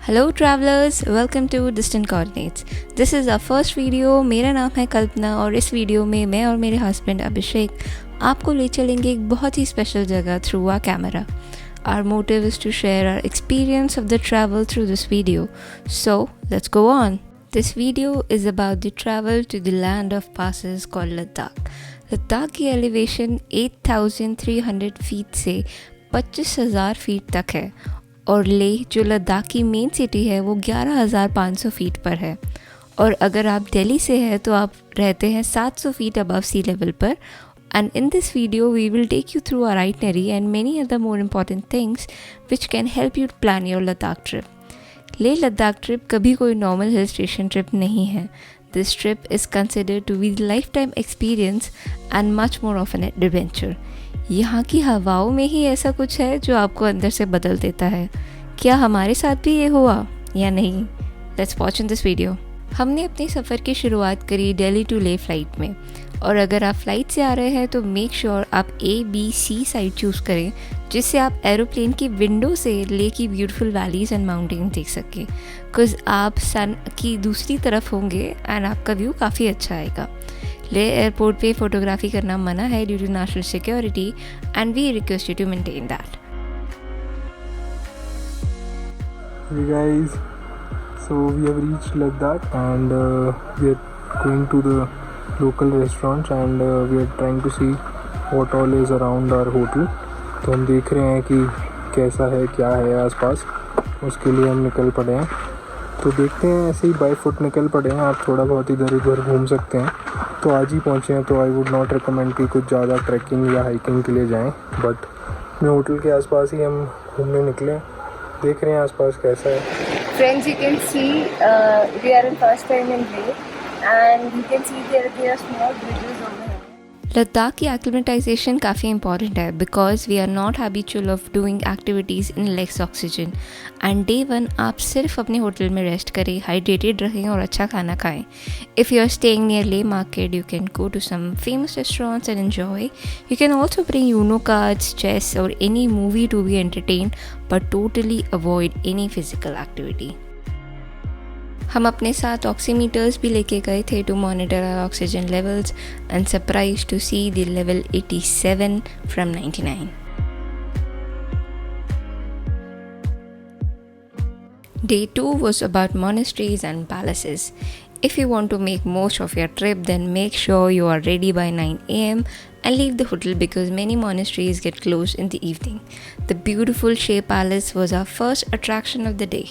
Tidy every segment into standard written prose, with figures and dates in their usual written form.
Hello travellers, welcome to distant coordinates. This is our first video. मेरा नाम है कल्पना और इस वीडियो में मैं और मेरे हस्बैंड अभिषेक आपको ले चलेंगे एक बहुत ही स्पेशल जगह through our camera. Our motive is to share our experience of the travel through this video. So, let's go on. This video is about the travel to the land of passes called Ladakh. Ladakh की elevation 8,300 feet से 25,000 feet तक है और लेह जो लद्दाख की main city है वो 11,500 feet पर है। और अगर आप दिल्ली से हैं तो आप रहते हैं 700 फीट अबव सी लेवल पर। And in this video, we will take you through our itinerary and many other more important things which can help you plan your Ladakh trip. Leh Ladakh trip कभी कोई normal hill station trip नहीं है. This trip is considered to be the lifetime experience and much more of an adventure. यहाँ की हवाओं में ही ऐसा कुछ है जो आपको अंदर से बदल देता है। क्या हमारे साथ भी ये हुआ या नहीं? Let's watch in this video. हमने अपने सफ़र की शुरुआत करी दिल्ली टू लेह फ़्लाइट में। और अगर आप फ़्लाइट से आ रहे हैं तो मेक श्योर आप ABC साइड चूज़ करें जिससे आप एरोप्लेन की विंडो से लेह की ब्यूटीफुल वैलीज़ एंड माउंटेन देख सकें। बिकॉज आप सन की दूसरी तरफ होंगे एंड आपका व्यू काफ़ी अच्छा आएगा। लेह एयरपोर्ट पे फ़ोटोग्राफी करना मना है due to national security and we request you to maintain that. Hey guys, so we have reached Ladakh and we are going to the local restaurants and we are trying to see what all is around our hotel. तो हम देख रहे हैं कि कैसा है क्या है आसपास, उसके लिए हम निकल पड़े हैं। तो देखते हैं, ऐसे ही बाई फुट निकल पड़े हैं। आप थोड़ा बहुत इधर उधर घूम सकते हैं। तो आज ही पहुँचे हैं तो आई वुड नॉट रिकमेंड कि कुछ ज़्यादा ट्रैकिंग या हाइकिंग के लिए जाएं, बट अपने होटल के आसपास ही हम घूमने निकले। देख रहे हैं आसपास कैसा है। Friends, you can see we are in first time in Leh and you can see there are small bridges over here. Ladakh की एक्लिमेटाइजेशन काफ़ी इंपॉर्टेंट है because we are not habitual of doing activities in less oxygen and day one आप सिर्फ अपने hotel में rest करें, hydrated रहें और अच्छा खाना खाएं। If you are staying near Leh market you can go to some famous restaurants and enjoy. You can also bring Uno cards, chess और any movie to be entertain but totally avoid any physical activity. हम अपने साथ oximeters भी लेके गए थे to monitor our oxygen levels and surprise to see the level 87 from 99। Day 2 was about monasteries and palaces. If you want to make most of your trip, then make sure you are ready by 9 a.m. and leave the hotel because many monasteries get closed in the evening. The beautiful Shea Palace was our first attraction of the day.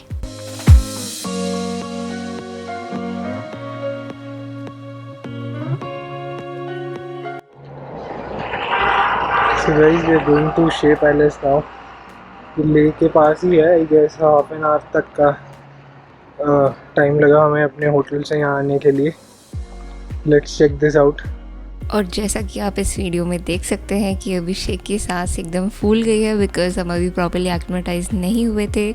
So guys, we are going to Shea Palace now. ये लेह के पास ही है। I guess half an hour तक का time लगा हमें अपने होटल से यहाँ आने के लिए। Let's check this out. और जैसा कि आप इस वीडियो में देख सकते हैं कि अभिषेक की सांस एकदम फूल गई है बिकॉज हम अभी प्रॉपर्ली एक्लिमेटाइज नहीं हुए थे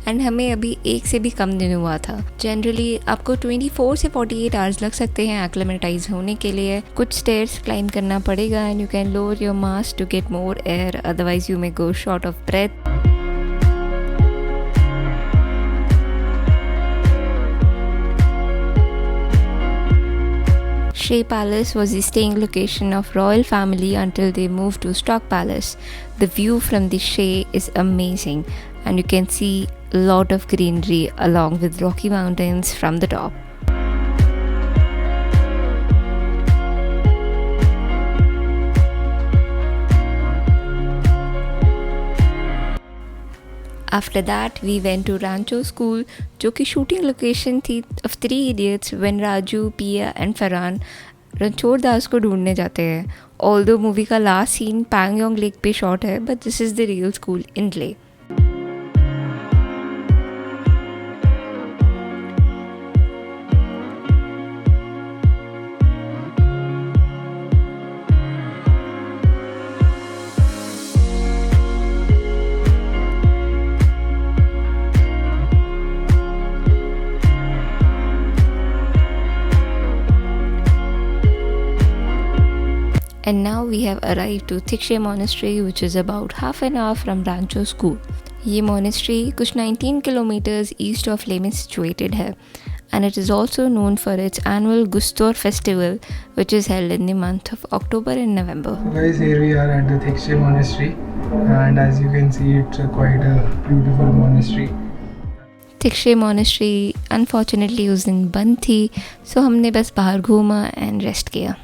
एंड हमें अभी एक से भी कम दिन हुआ था। जनरली आपको 24 से 48 आवर्स लग सकते हैं एक्लिमेटाइज होने के लिए। कुछ स्टेयर्स क्लाइंब करना पड़ेगा and you can lower your mask to get more air, otherwise you may go short of breath. Shea Palace was the staying location of royal family until they moved to Stock Palace. The view from the Shea is amazing and you can see a lot of greenery along with rocky mountains from the top. After that, we went to Rancho School, जो कि shooting location थी of 3 Idiots when Raju, Pia and Farhan Ranchhod Das को ढूंढने जाते हैं। Although movie का last scene Pangong lake पे shot है but this is the real school in Leh. And now we have arrived to Thikshe Monastery, which is about half an hour from Rancho School. ये monastery कुछ 19 kilometres east of ले में situated है and it is also known for its annual Gustor festival which is held in the month of October and November. So guys, here we are at the Thikshe monastery and as you can see it's quite a beautiful monastery. Thikshe monastery unfortunately उस दिन बंद थी, so हमने बस बाहर घूमा and rest किया.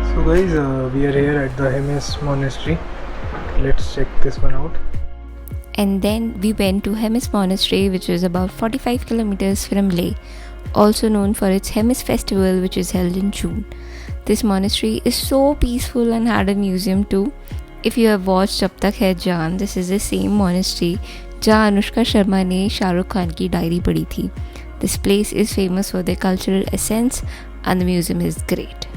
So guys, we are here at the Hemis monastery. Let's check this one out. And then we went to Hemis monastery which is about 45 kilometers from Leh, also known for its Hemis festival which is held in June. This monastery is so peaceful and had a museum too. If you have watched Jab Tak Hai Jaan, this is the same monastery जहाँ अनुष्का शर्मा ने शाहरुख खान की diary पढ़ी थी. This place is famous for their cultural essence and the museum is great.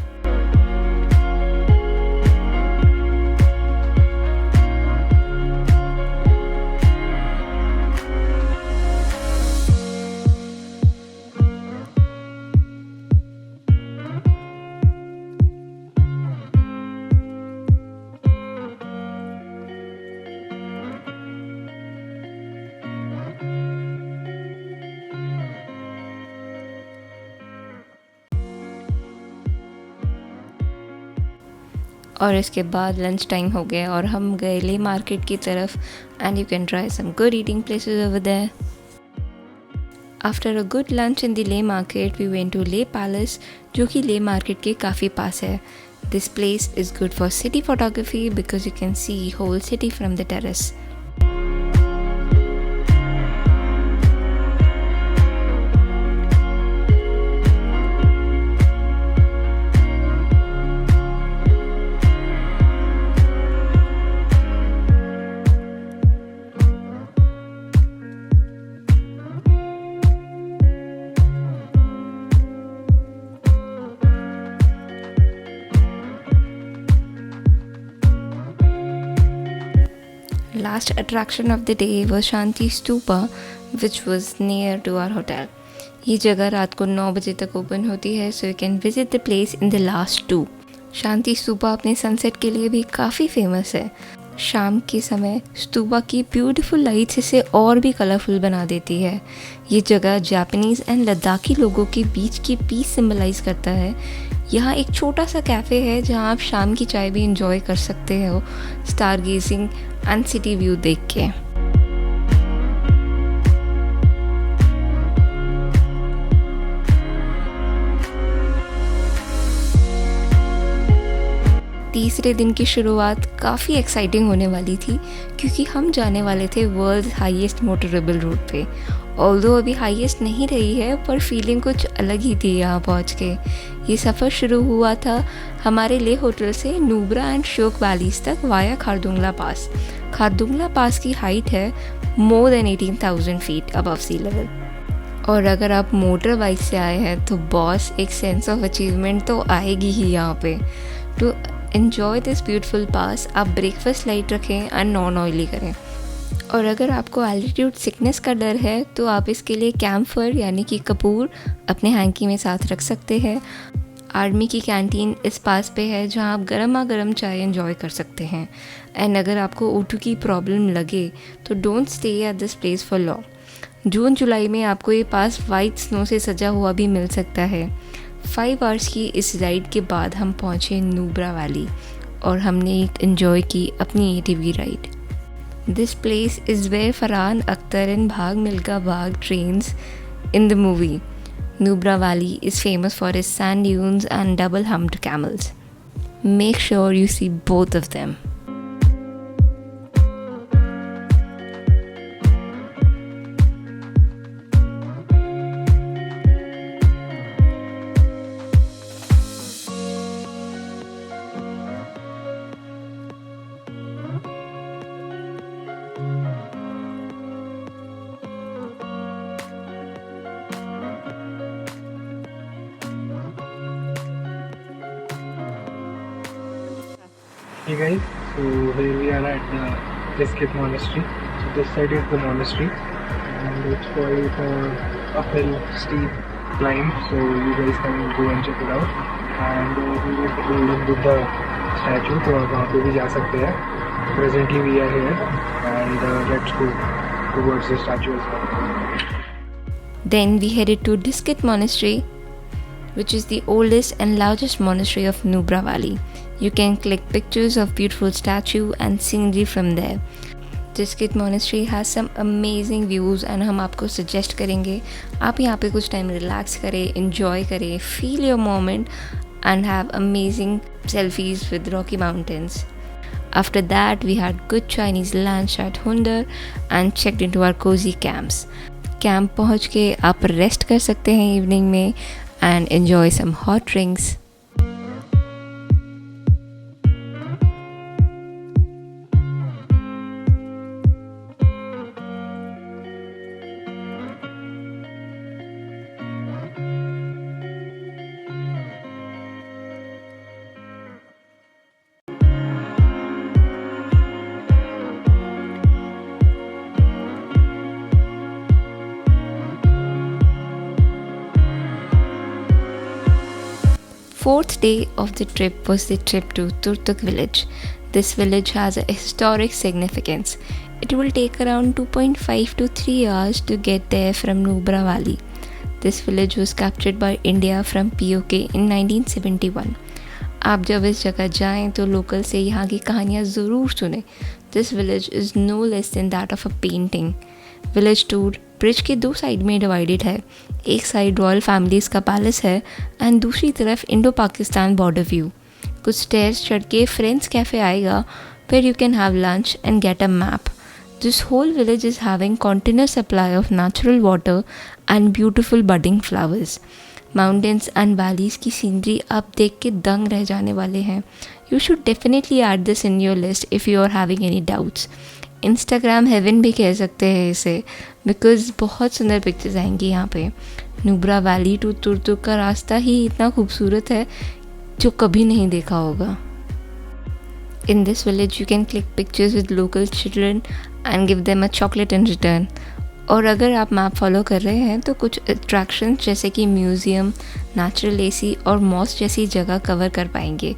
और इसके बाद lunch time हो गया और हम गए ले मार्केट की तरफ and you can try some good eating places over there. After a good lunch in the Leh market we went to Leh palace जो कि ले मार्केट के काफ़ी पास है. This place is good for city photography because you can see whole city from the terrace. Last attraction of the day was Shanti Stupa which was near to our hotel. ये जगह रात को 9 बजे तक ओपन होती है so you can visit the place in the last 2. शांति स्तूपा अपने sunset के लिए भी काफ़ी फेमस है. शाम के समय स्तूपा की ब्यूटीफुल लाइट्स इसे और भी कलरफुल बना देती है. ये जगह जापानीज़ एंड लद्दाखी लोगों के बीच की पीस सिंबलाइज करता है. यहाँ एक छोटा सा कैफ़े है जहाँ आप शाम की चाय भी इंजॉय कर सकते हो star gazing and city view देख के. तीसरे दिन की शुरुआत काफ़ी एक्साइटिंग होने वाली थी क्योंकि हम जाने वाले थे वर्ल्ड हाईएस्ट मोटरेबल रोड पे. ऑल्दो अभी हाईएस्ट नहीं रही है पर फीलिंग कुछ अलग ही थी यहाँ पहुँच के. ये सफ़र शुरू हुआ था हमारे ले होटल से नुब्रा एंड श्योक वैलीज तक वाया खारदुंगला पास. खारदुंगला पास की हाइट है more than 18,000 feet above sea level. और अगर आप मोटर बाइक से आए हैं तो बॉस एक सेंस ऑफ अचीवमेंट तो आएगी ही यहाँ पे. टू एन्जॉय दिस ब्यूटीफुल पास आप ब्रेकफास्ट लाइट रखें एंड नॉन ऑयली करें. और अगर आपको एल्टीट्यूड सिकनेस का डर है तो आप इसके लिए कैम्फर यानी कि कपूर अपने हैंकी में साथ रख सकते हैं. आर्मी की कैंटीन इस पास पे है जहां आप गर्मा गर्म चाय एंजॉय कर सकते हैं. एंड अगर आपको O2 की प्रॉब्लम लगे तो don't stay at this place for long. June July में आपको ये पास वाइट स्नो से सजा हुआ भी मिल सकता है. 5 आवर्स की इस राइड के बाद हम पहुँचे नुब्रा वैली और हमने एंजॉय की अपनी ATV ride. This place is where Farhan Akhtar and Bhaag Milkha भाग trains in the movie. Nubra Valley is famous for its sand dunes and double-humped camels. Make sure you see both of them. Hey guys, so here we are at the Diskit Monastery. So this side is the monastery, and it's quite uphill, steep climb. So you guys can go and check it out. And we went to Golden Buddha statue, तो आप वहाँ पे भी जा सकते हैं. Presently we are here, and let's go towards the statue as well. Then we headed to Diskit Monastery, which is the oldest and largest monastery of Nubra Valley. You can click pictures of beautiful statue and scenery from there. Diskit Monastery has some amazing views and हम आपको suggest करेंगे आप यहाँ पे कुछ time relax करें, enjoy करें, feel your moment and have amazing selfies with Rocky Mountains. After that, we had good Chinese lunch at Hundar and checked into our cozy camps. Camp पहुँच के आप रेस्ट कर सकते हैं इवनिंग में and enjoy some hot drinks. Fourth day of the trip was the trip to Turtuk village. This village has a historic significance. It will take around 2.5 to 3 hours to get there from Nubra Valley. This village was captured by India from POK in 1971. आप जब इस जगह जाएं तो local से यहाँ की कहानियाँ ज़रूर सुने. This village is no less than that of a painting. Village tour bridge के 2 साइड में डिवाइडेड है. एक साइड रॉयल फैमिलीज़ का पैलेस है एंड दूसरी तरफ इंडो पाकिस्तान बॉर्डर व्यू. कुछ स्टेयर्स चढ़ के फ्रेंड्स कैफ़े आएगा where you can have lunch and get a map. This whole village is having continuous supply of natural water and beautiful budding flowers. Mountains and valleys की scenery आप देख के दंग रह जाने वाले हैं. You should definitely add this in your list if you are having any doubts. Instagram heaven भी कह सकते हैं इसे बिकॉज़ बहुत सुंदर पिक्चर्स आएंगी यहाँ पे. नुब्रा वैली टू तुर्तुक का रास्ता ही इतना खूबसूरत है जो कभी नहीं देखा होगा. In this village you can click pictures with local children and give them a chocolate in return. और अगर आप मैप फॉलो कर रहे हैं तो कुछ अट्रैक्शंस जैसे कि म्यूज़ियम, नेचुरल एसी और मॉस्क जैसी जगह कवर कर पाएंगे.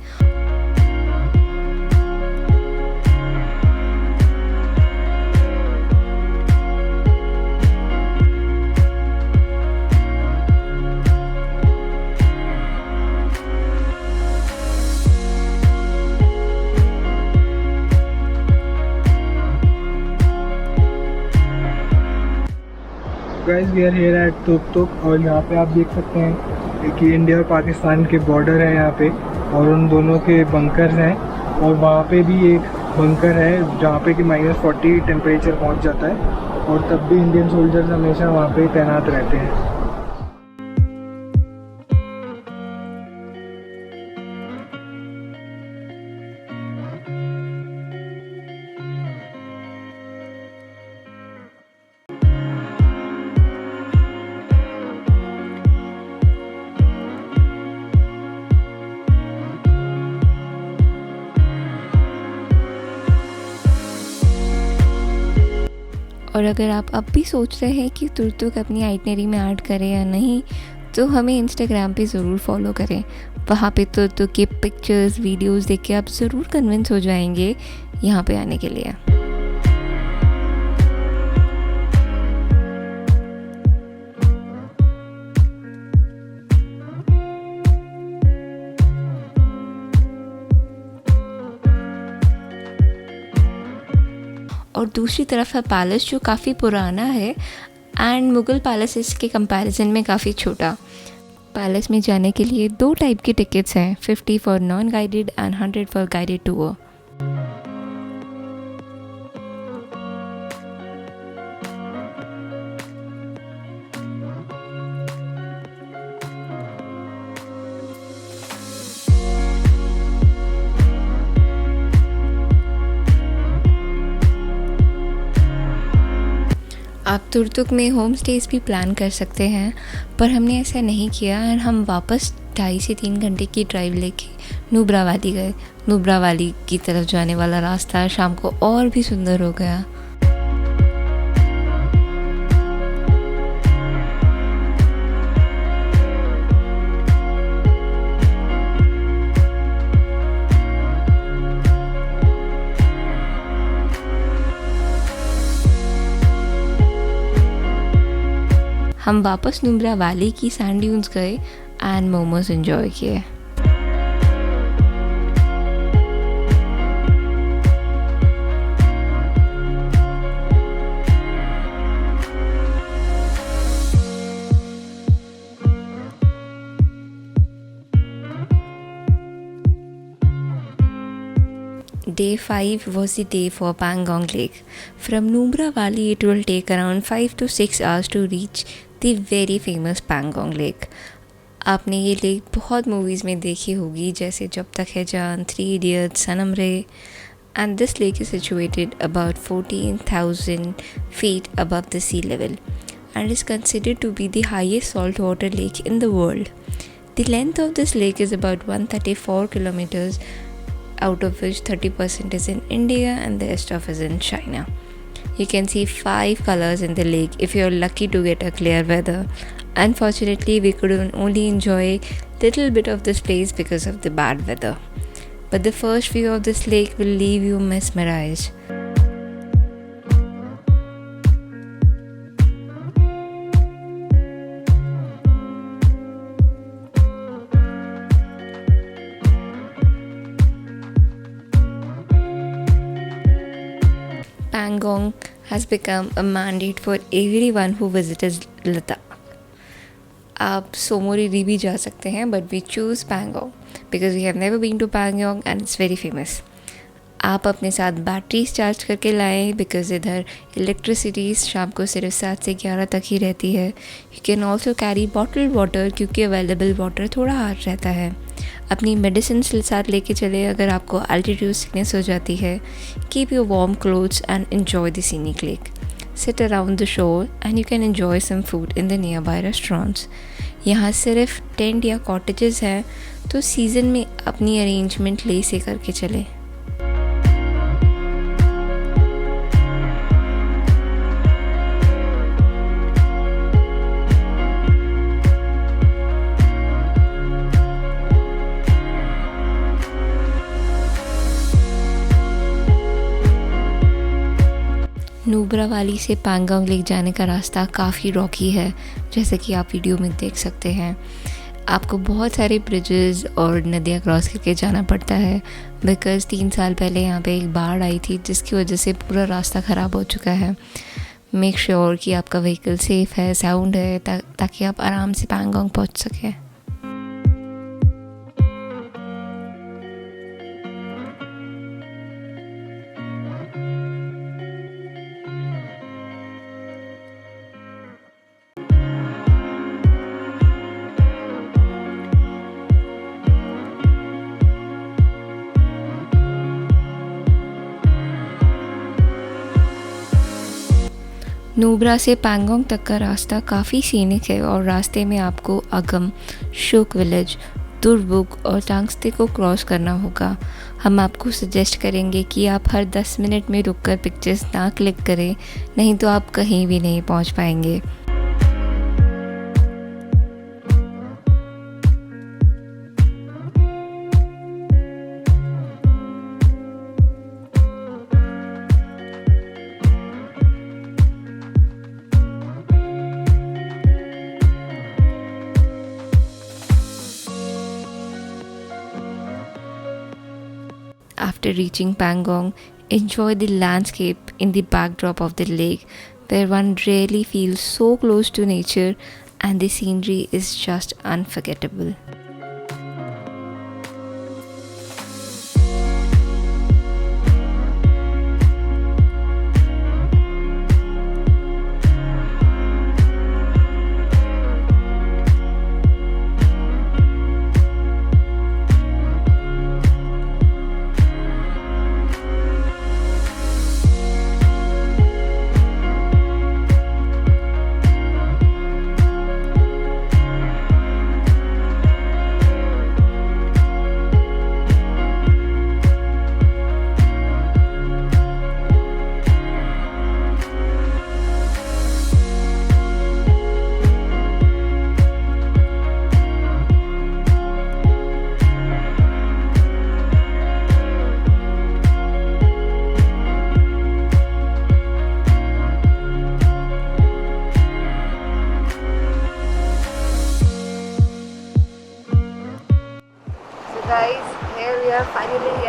Guys we are here at Turtuk और यहाँ पे आप देख सकते हैं कि इंडिया और पाकिस्तान के बॉर्डर है यहाँ पे और उन दोनों के बंकर्स हैं और वहाँ पे भी एक बंकर है जहाँ पे कि -40 टेम्परेचर पहुँच जाता है और तब भी इंडियन सोल्जर्स हमेशा वहाँ पे तैनात रहते हैं. और अगर आप अब भी सोच रहे हैं कि तुर्तुक अपनी आइटनरी में ऐड करें या नहीं तो हमें इंस्टाग्राम पे ज़रूर फॉलो करें. वहाँ पे तुर्तुक के पिक्चर्स वीडियोस देख के आप ज़रूर कन्विंस हो जाएंगे यहाँ पे आने के लिए. और दूसरी तरफ है पैलेस जो काफ़ी पुराना है एंड मुग़ल पैलेसेस के कंपैरिजन में काफ़ी छोटा. पैलेस में जाने के लिए 2 टाइप की टिकट्स हैं, 50 for non guided and 100 for guided tour. आप तुर्तुक में होम स्टेज भी प्लान कर सकते हैं पर हमने ऐसा नहीं किया एंड हम वापस 2.5 से 3 घंटे की ड्राइव लेके नुब्रा वैली गए। नुब्रा वैली की तरफ जाने वाला रास्ता शाम को और भी सुंदर हो गया। हम वापस नुब्रा वैली की सैंड ड्यून्स गए एंड मोमोज एंजॉय किए। Day 5 was the day for Pangong Lake. From Nubra Valley, it will take around 5 to 6 hours to reach the very famous Pangong Lake. आपने ये लेक बहुत मूवीज़ में देखी होगी, जैसे जब तक है जान, 3 Idiots, सनम रे. And this lake is situated about 14,000 feet above the sea level and is considered to be the highest saltwater lake in the world. The length of this lake is about 134 kilometers, out of which 30% is in India and the rest of is in China. You can see 5 colors in the lake if you are lucky to get a clear weather. Unfortunately, we could only enjoy little bit of this place because of the bad weather. But the first view of this lake will leave you mesmerized. Pangong has become a mandate for everyone who visits Ladakh. आप सोमोरिरी भी जा सकते हैं, but we choose Pangong because we have never been to Pangong and it's very famous. आप अपने साथ batteries charge करके लाएं because इधर इलेक्ट्रिसिटी शाम को सिर्फ 7 से 11 तक ही रहती है. You can also carry bottled water क्योंकि अवेलेबल वाटर थोड़ा हार्ड रहता है. अपनी मेडिसिन साथ लेके चले अगर आपको एल्टीट्यूड सिकनेस हो जाती है. Keep your warm clothes and enjoy the scenic lake. Sit around the shore and you can enjoy some food in the nearby restaurants. यहाँ सिर्फ टेंट या कॉटेजेस हैं, तो सीज़न में अपनी अरेंजमेंट ले से करके चले. नुब्रा वैली से पैंगोंग लेक जाने का रास्ता काफ़ी रॉकी है, जैसे कि आप वीडियो में देख सकते हैं. आपको बहुत सारे ब्रिजेस और नदियाँ क्रॉस करके जाना पड़ता है बिकॉज़ 3 साल पहले यहाँ पे एक बाढ़ आई थी जिसकी वजह से पूरा रास्ता ख़राब हो चुका है. मेक श्योर कि आपका व्हीकल सेफ़ है, साउंड है, ताकि आप आराम से पैंगोंग पहुँच सकें. नुब्रा से पैंगोंग तक का रास्ता काफ़ी सीनिक है और रास्ते में आपको अगम, शुक विलेज, दुर्बुक और टांगस्ते को क्रॉस करना होगा. हम आपको सजेस्ट करेंगे कि आप हर 10 मिनट में रुककर पिक्चर्स ना क्लिक करें, नहीं तो आप कहीं भी नहीं पहुंच पाएंगे. After reaching Pangong, enjoy the landscape in the backdrop of the lake, where one really feels so close to nature and the scenery is just unforgettable.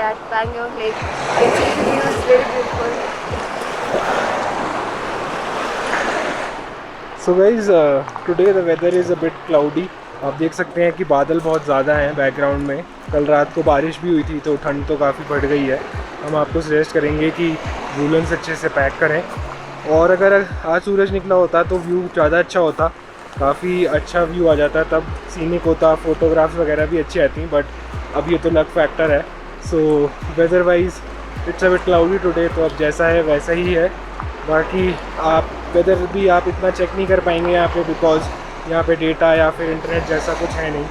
at Pangong Lake. You can see the view is very beautiful. So guys, today the weather is a bit cloudy. आप देख सकते हैं कि बादल बहुत ज़्यादा हैं background में. कल रात को बारिश भी हुई थी तो ठंड तो काफ़ी बढ़ गई है. हम आपको सजेस्ट करेंगे कि वूलन्स अच्छे से पैक करें. और अगर आज सूरज निकला होता तो व्यू ज़्यादा अच्छा होता, काफ़ी अच्छा व्यू आ जाता, तब सीनिक होता, फ़ोटोग्राफ्स वगैरह भी अच्छी आती. बट अब ये तो लक फैक्टर है. So whether wise it's a bit cloudy today, तो अब जैसा है वैसा ही है. बाकी आप वेदर भी आप इतना चेक नहीं कर पाएंगे यहाँ पे, बिकॉज़ यहाँ पे डेटा या फिर इंटरनेट जैसा कुछ है नहीं.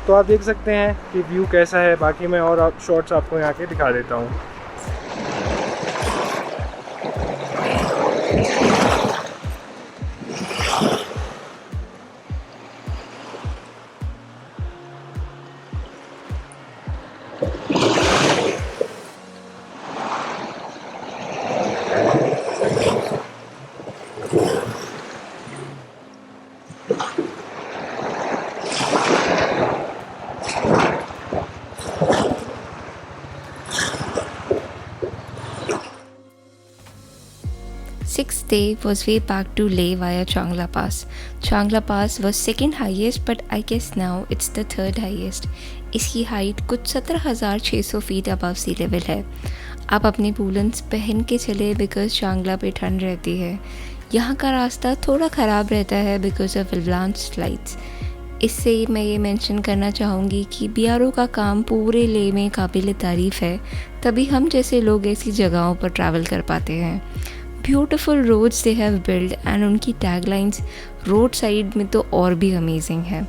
तो आप देख सकते हैं कि व्यू कैसा है. बाकी मैं और शॉट्स आपको यहाँ के दिखा देता हूँ. Sixth day was way back to Leh via Changla Pass. Changla Pass was second highest, but I guess now it's the third highest. इसकी हाइट कुछ 17,600 फीट अबव सी लेवल है. आप अपने वूलन्स पहन के चले बिकॉज चांगला पे ठंड रहती है. यहाँ का रास्ता थोड़ा ख़राब रहता है बिकॉज ऑफ एवलांच स्लाइड्स. इससे मैं ये मेंशन करना चाहूँगी कि BRO का काम पूरे लेह में काबिल तारीफ़ है, तभी हम जैसे लोग ऐसी जगहों पर ट्रैवल कर पाते हैं. Beautiful roads they have build and उनकी टैगलाइंस रोड साइड में तो और भी अमेजिंग है.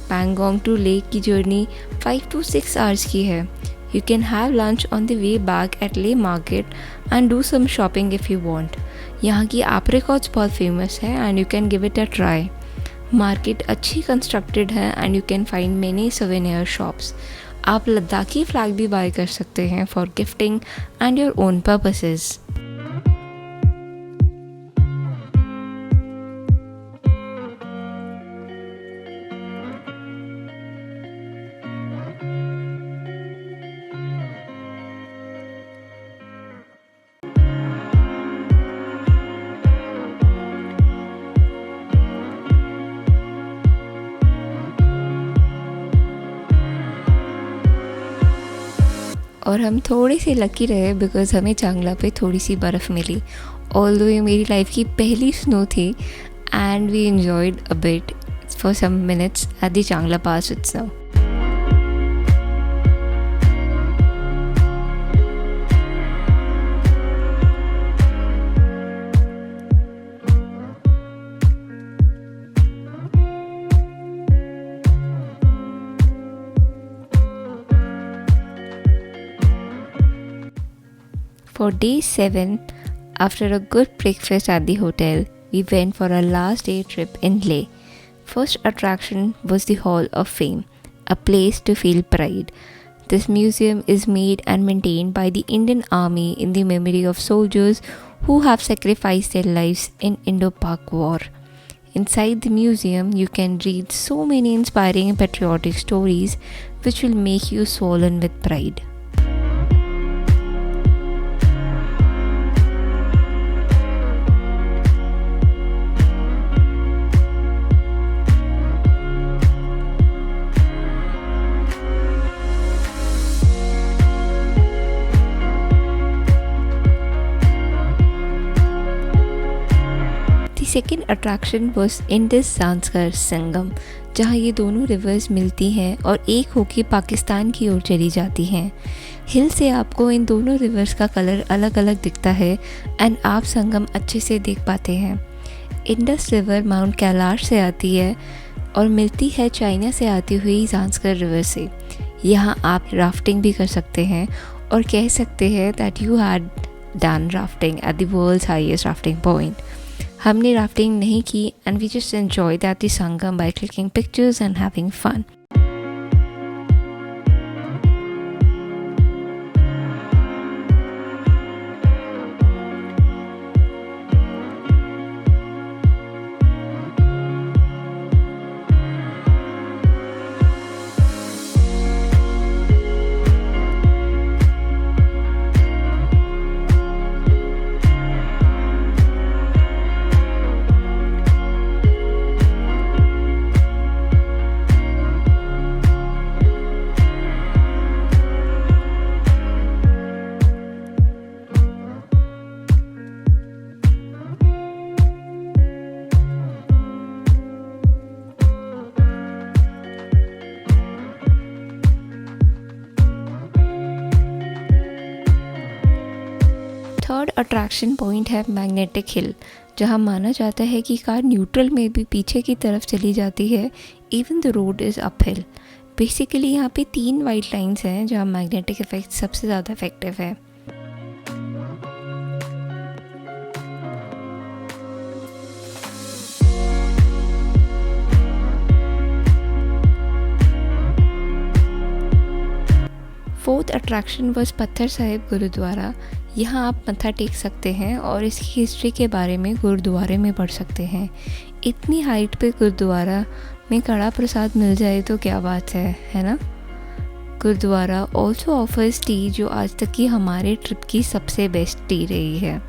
पैंगोंग टू लेक की जर्नी 5 to 6 आवर्स की है. You can have lunch on the way back at Leh market and do some shopping if you want. यहाँ की एप्रिकॉट्स बहुत फेमस है and you can give it a try. Market अच्छी constructed है and you can find many souvenir shops. आप Ladakhi flag भी bye कर सकते हैं for gifting and your own purposes. और हम थोड़े से लकी रहे बिकॉज़ हमें चांगला पे थोड़ी सी बर्फ़ मिली. ऑल्दो ये मेरी लाइफ की पहली स्नो थी and we enjoyed a bit for some minutes at the Chang La pass with snow. For day 7, after a good breakfast at the hotel, we went for our last day trip in Leh. First attraction was the Hall of Fame, a place to feel pride. This museum is made and maintained by the Indian Army in the memory of soldiers who have sacrificed their lives in Indo-Pak War. Inside the museum, you can read so many inspiring and patriotic stories which will make you swollen with pride. Second attraction was Indus Zanskar संगम, जहाँ ये दोनों reverse मिलती हैं और एक होकर पाकिस्तान की ओर चली जाती हैं. हिल से आपको इन दोनों रिवर्स का कलर अलग अलग दिखता है एंड आप संगम अच्छे से देख पाते हैं. इंडस रिवर माउंट कैलाश से आती है और मिलती है चाइना से आती हुई ज़ांस्कर रिवर से. यहाँ आप राफ्टिंग भी कर सकते हैं और कह सकते हैं that you had done rafting at the world's highest rafting point. हमने राफ्टिंग नहीं की and we just enjoyed at the Sangam by clicking pictures and having fun. Third attraction point है मैग्नेटिक हिल, जहां माना जाता है कि कार न्यूट्रल में भी पीछे की तरफ चली जाती है even the road is uphill. Basically यहाँ पे 3 वाइट लाइंस हैं जहाँ मैग्नेटिक इफेक्ट सबसे ज़्यादा इफेक्टिव है। फोर्थ अट्रैक्शन वॉज पत्थर साहिब गुरुद्वारा। यहाँ आप मत्था टेक सकते हैं और इसकी हिस्ट्री के बारे में गुरुद्वारे में पढ़ सकते हैं। इतनी हाइट पे गुरुद्वारा में कड़ा प्रसाद मिल जाए तो क्या बात है ना। गुरुद्वारा ऑल्सो ऑफर्स टी, जो आज तक की हमारे ट्रिप की सबसे बेस्ट टी रही है।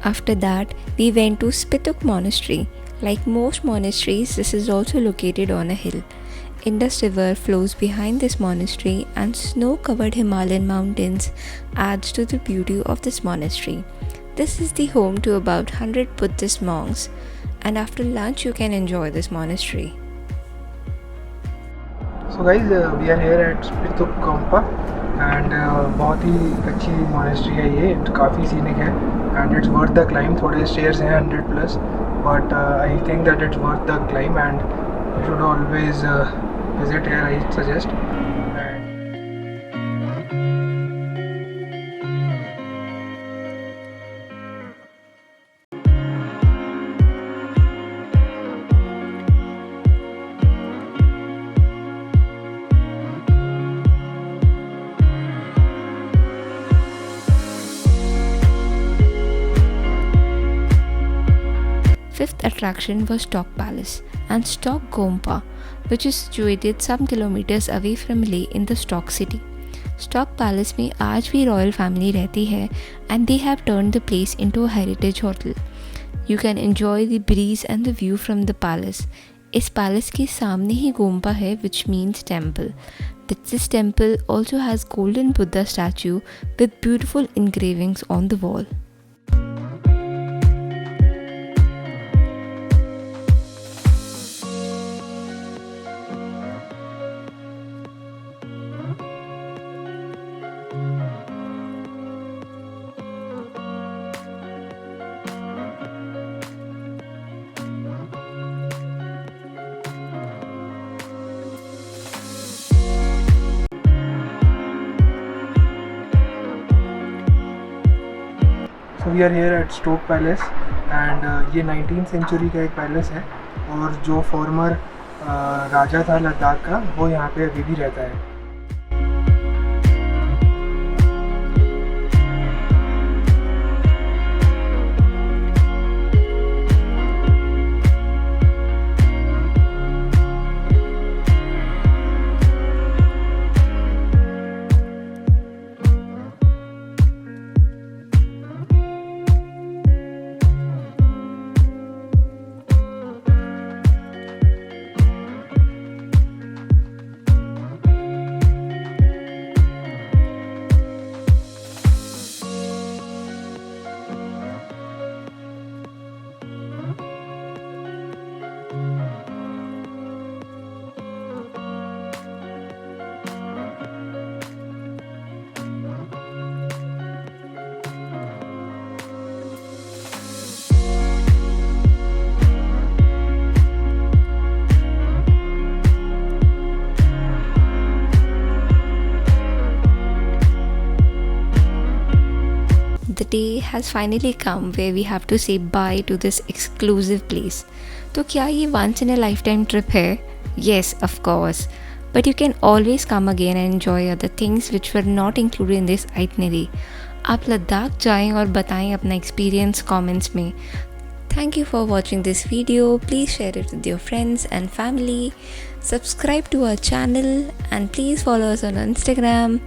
After that we went to Spituk monastery. Like most monasteries, this is also located on a hill. Indus River flows behind this monastery, and snow-covered Himalayan mountains adds to the beauty of this monastery. This is the home to about 100 Buddhist monks, and after lunch you can enjoy this monastery. So guys, we are here at Spittuk Gompa and बहुत ही अच्छी monastery है ये, काफ़ी scenic है and it's worth the climb. थोड़े stairs हैं 100+, but I think that it's worth the climb and you should always visit here, I suggest. Fifth attraction was Stock Palace and Stock Gompa, which is situated some kilometers away from Leh in the Stock city. Stock Palace में आज भी royal family रहती है and they have turned the place into a heritage hotel. You can enjoy the breeze and the view from the palace. इस palace के सामने ही गोम्पा है, which means temple. This temple also has golden Buddha statue with beautiful engravings on the wall. So we are here at Stoke Palace and ये 19th century का एक palace है और जो फॉर्मर राजा था लद्दाख का वो यहाँ पे अभी भी रहता है। The day has finally come where we have to say bye to this exclusive place. तो क्या ये once in a lifetime trip है? Yes, of course. But you can always come again and enjoy other things which were not included in this itinerary. आप लद्दाख जाएं और बताएं अपना experience comments में. Thank you for watching this video. Please share it with your friends and family. Subscribe to our channel and please follow us on Instagram.